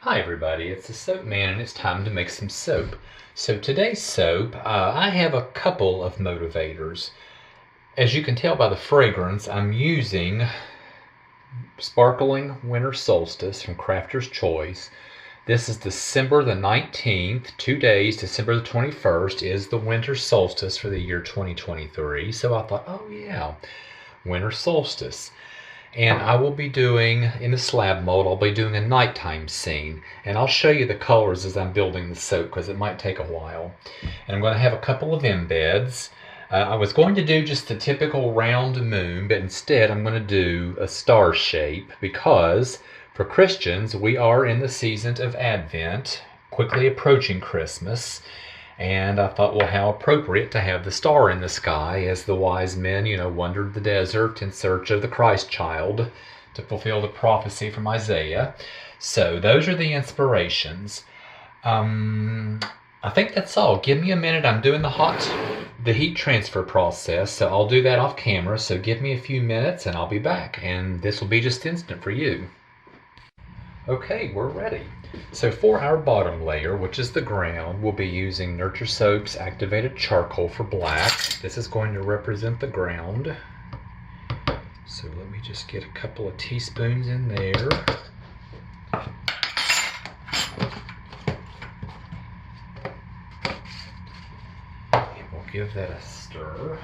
Hi everybody, it's the Soap Man and it's time to make some soap. So today's soap, I have a couple of motivators. As you can tell by the fragrance, I'm using Sparkling Winter Solstice from Crafter's Choice. This is December the 19th, 2 days, December the 21st is the winter solstice for the year 2023. So I thought, oh yeah, winter solstice. And I will be doing, in the slab mold, I'll be doing a nighttime scene. And I'll show you the colors as I'm building the soap because it might take a while. And I'm going to have a couple of embeds. I was going to do just the typical round moon, but instead I'm going to do a star shape because for Christians, we are in the season of Advent, quickly approaching Christmas. And I thought, well, how appropriate to have the star in the sky as the wise men, wandered the desert in search of the Christ child to fulfill the prophecy from Isaiah. So those are the inspirations. I think that's all. Give me a minute. I'm doing the heat transfer process, so I'll do that off camera. So give me a few minutes and I'll be back. And this will be just instant for you. Okay, we're ready. So for our bottom layer, which is the ground, we'll be using Nurture Soap's Activated Charcoal for black. This is going to represent the ground. So let me just get a couple of teaspoons in there. And we'll give that a stir.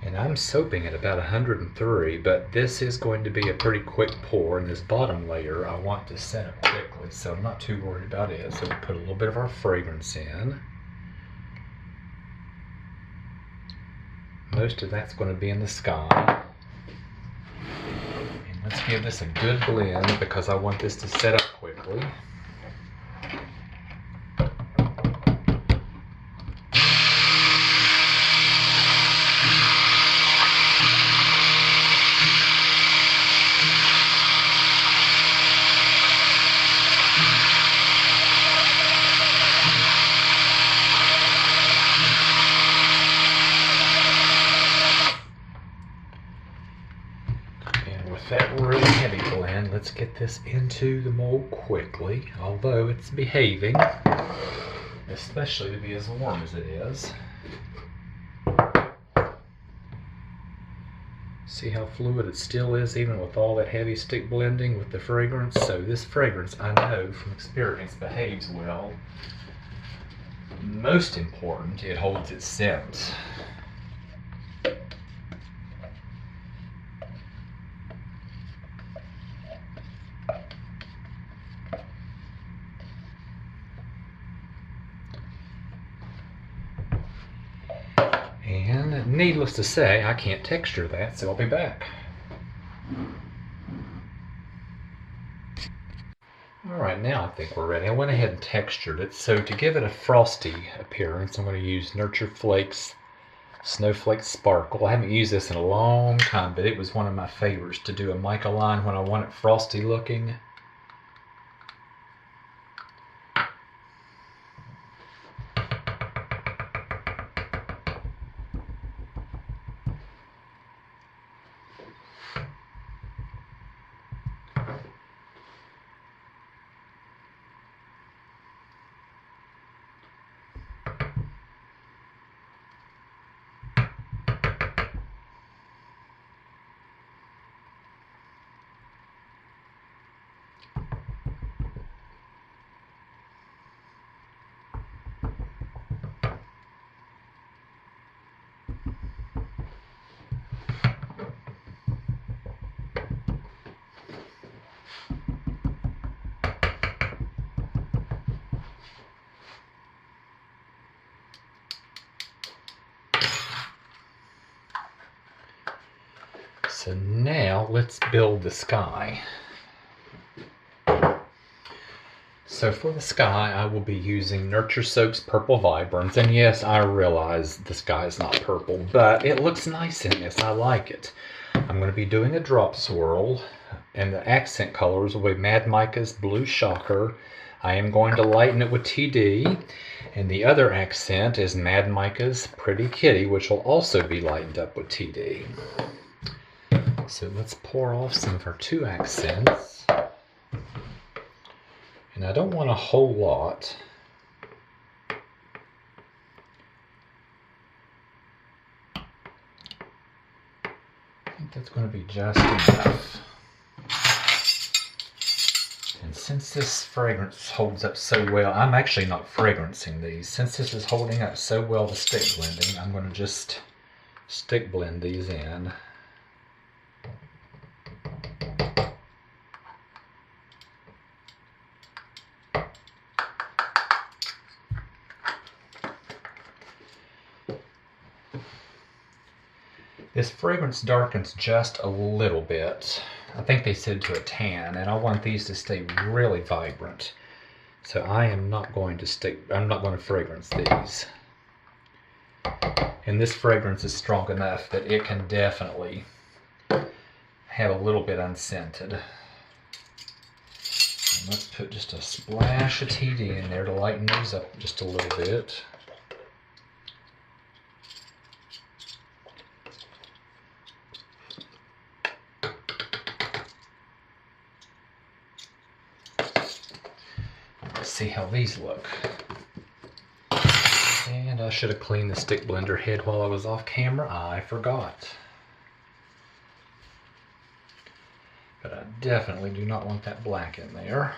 And I'm soaping at about 103, but this is going to be a pretty quick pour, and this bottom layer I want to set up quickly, so I'm not too worried about it. So we'll put a little bit of our fragrance in. Most of that's going to be in the sky. And let's give this a good blend because I want this to set up quickly. With that really heavy blend, let's get this into the mold quickly, although it's behaving, especially to be as warm as it is. See how fluid it still is even with all that heavy stick blending with the fragrance? So this fragrance, I know from experience, behaves well. Most important, it holds its scent. And needless to say, I can't texture that, so I'll be back. Alright, now I think we're ready. I went ahead and textured it, so to give it a frosty appearance, I'm going to use Nurture Flakes Snowflake Sparkle. I haven't used this in a long time, but it was one of my favorites to do a mica line when I want it frosty looking. So now let's build the sky. So for the sky, I will be using Nurture Soak's Purple Vibrance. And yes, I realize the sky is not purple, but it looks nice in this. I like it. I'm going to be doing a drop swirl, and the accent colors will be Mad Micah's Blue Shocker. I am going to lighten it with TD, and the other accent is Mad Micah's Pretty Kitty, which will also be lightened up with TD. So let's pour off some of our two accents. And I don't want a whole lot. I think that's going to be just enough. And since this fragrance holds up so well, I'm actually not fragrancing these. Since this is holding up so well to stick blending, I'm going to just stick blend these in. This fragrance darkens just a little bit. I think they said to a tan, and I want these to stay really vibrant. So I am not going to fragrance these. And this fragrance is strong enough that it can definitely have a little bit unscented. And let's put just a splash of TD in there to lighten these up just a little bit. See how these look. And I should have cleaned the stick blender head while I was off camera. I forgot. But I definitely do not want that black in there.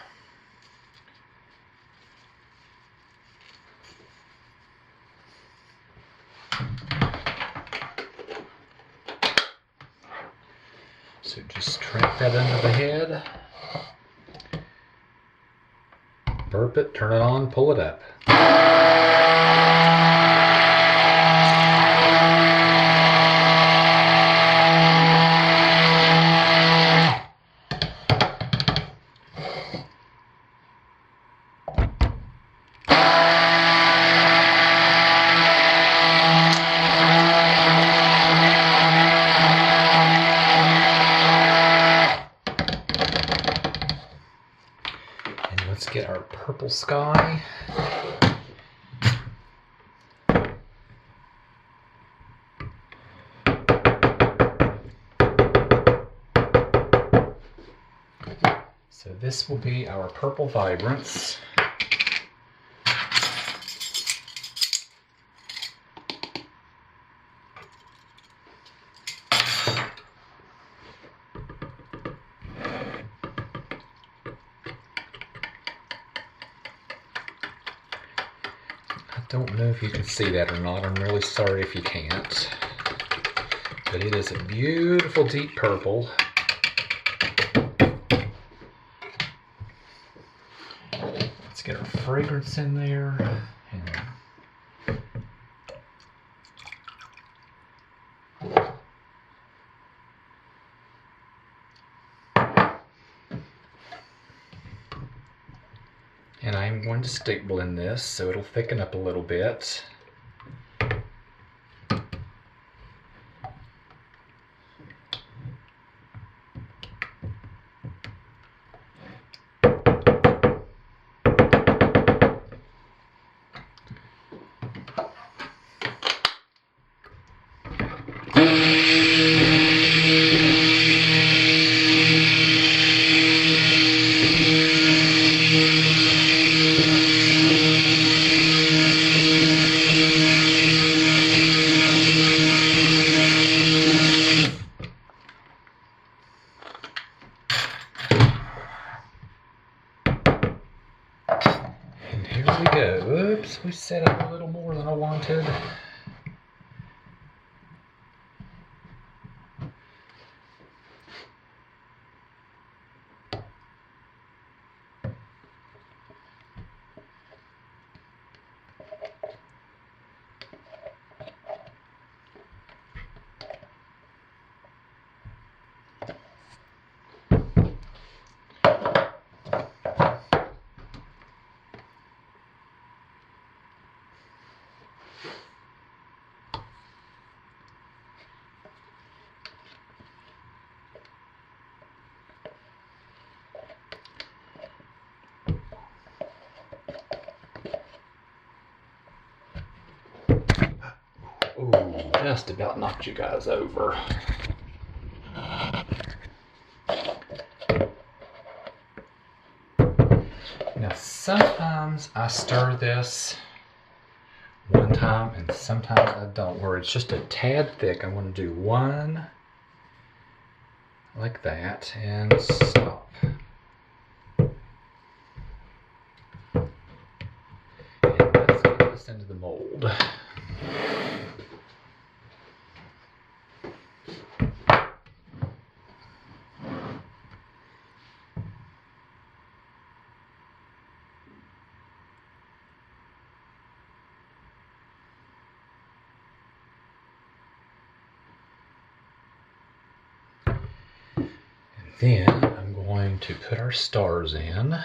So just track that under the head. Burp it, turn it on, pull it up. Let's get our purple sky. So this will be our purple vibrance. I don't know if you can see that or not. I'm really sorry if you can't. But it is a beautiful deep purple. Let's get our fragrance in there. And I'm going to stick blend this so it'll thicken up a little bit. Oops, we set up a little more than I wanted. Ooh, just about knocked you guys over. Now sometimes I stir this one time and sometimes I don't, where it's just a tad thick. I want to do one like that and stop. And let's get this into the mold. Then I'm going to put our stars in.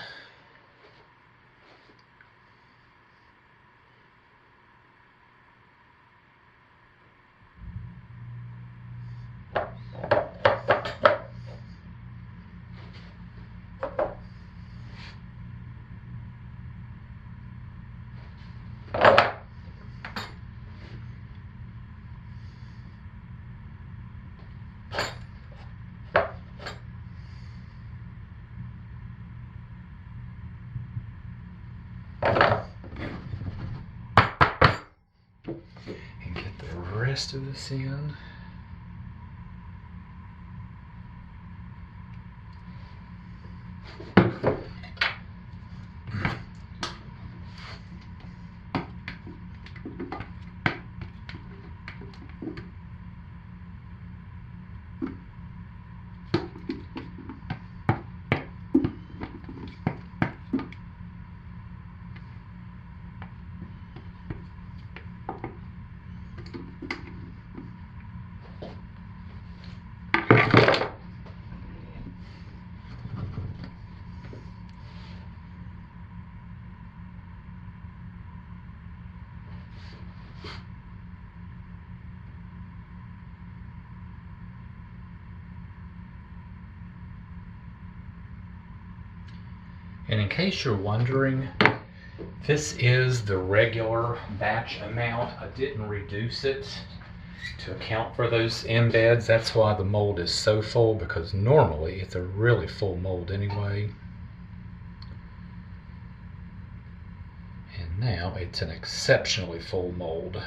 And get the rest of this in. And in case you're wondering, this is the regular batch amount. I didn't reduce it to account for those embeds. That's why the mold is so full, because normally it's a really full mold anyway. And now it's an exceptionally full mold.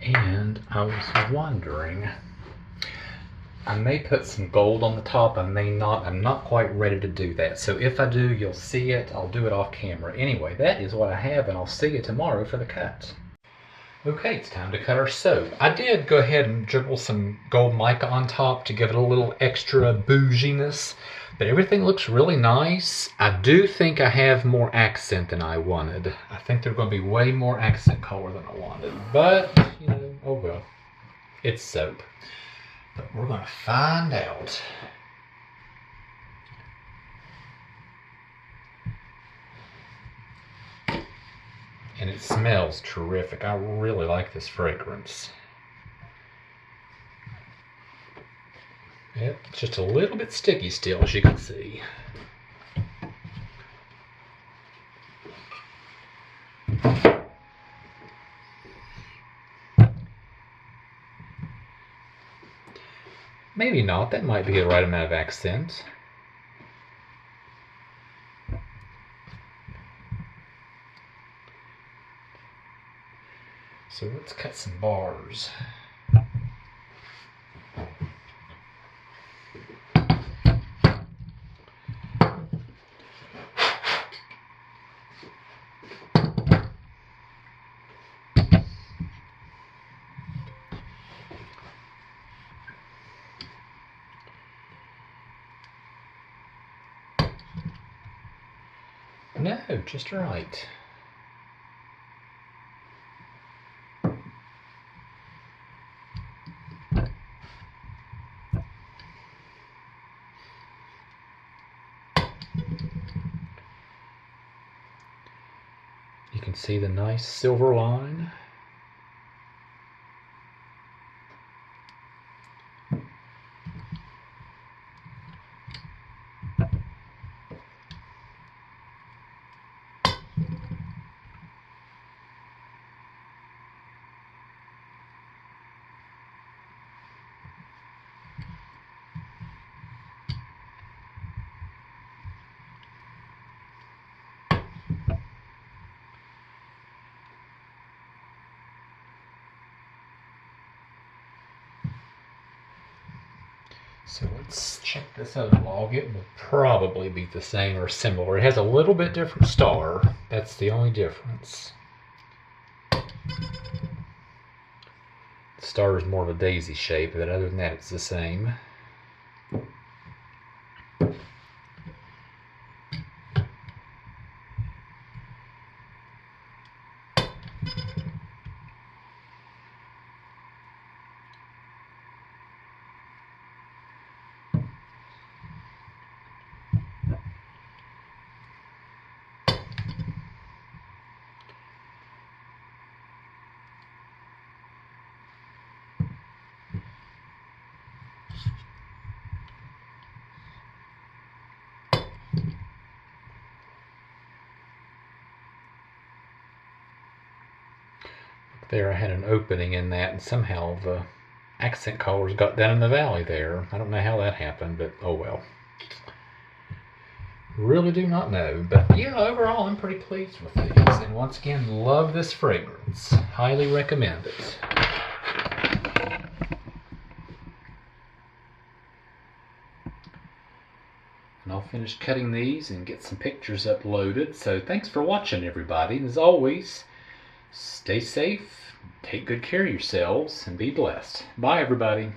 And I was wondering, I may put some gold on the top, I may not. I'm not quite ready to do that. So if I do, you'll see it. I'll do it off camera. Anyway, that is what I have, and I'll see you tomorrow for the cut. Okay, it's time to cut our soap. I did go ahead and dribble some gold mica on top to give it a little extra bouginess, but everything looks really nice. I do think I have more accent than I wanted. I think there's going to be way more accent color than I wanted, but, you know, oh well. It's soap. But we're going to find out. And it smells terrific. I really like this fragrance. Yep, it's just a little bit sticky still, as you can see. Maybe not. That might be the right amount of accent. So let's cut some bars. No, just right. can see the nice silver line. So let's check this other log. It will probably be the same or similar. It has a little bit different star. That's the only difference. The star is more of a daisy shape, but other than that it's the same. There, I had an opening in that, and somehow the accent colors got down in the valley there. I don't know how that happened, but oh well. Really do not know. But yeah, overall I'm pretty pleased with these. And once again, love this fragrance. Highly recommend it. And I'll finish cutting these and get some pictures uploaded. So thanks for watching, everybody. And as always, stay safe, take good care of yourselves, and be blessed. Bye, everybody.